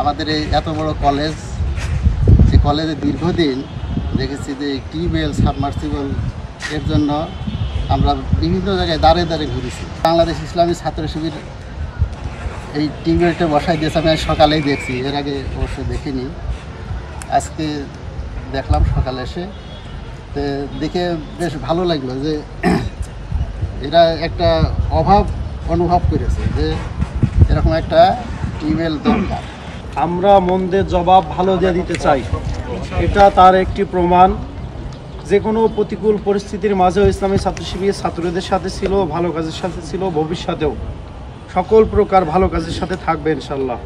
আমাদের এই এত বড় কলেজ, যে কলেজে দীর্ঘদিন দেখেছি যে টিউবওয়েল সাবমার্সিবল এর জন্য আমরা বিভিন্ন জায়গায় দাঁড়ে দাঁড়িয়ে ঘুরেছি। বাংলাদেশ ইসলামী ছাত্র শিবির এই টিউবওয়েলটা বসাই দিয়েছে, আমি সকালেই দেখছি, এর আগে অবশ্যই দেখিনি। আজকে দেখলাম সকালে এসে, তো দেখে বেশ ভালো লাগলো যে এরা একটা অভাব অনুভব করেছে যে এরকম একটা টিউবওয়েল দরকার। আমরা মন্দের জবাব ভালো দিয়ে দিতে চাই, এটা তার একটি প্রমাণ। যে কোনো প্রতিকূল পরিস্থিতির মাঝেও ইসলামী ছাত্র শিবির ছাত্রদের সাথে ছিল, ভালো কাজের সাথে ছিল, ভবিষ্যতেও সকল প্রকার ভালো কাজের সাথে থাকবে ইনশাল্লাহ।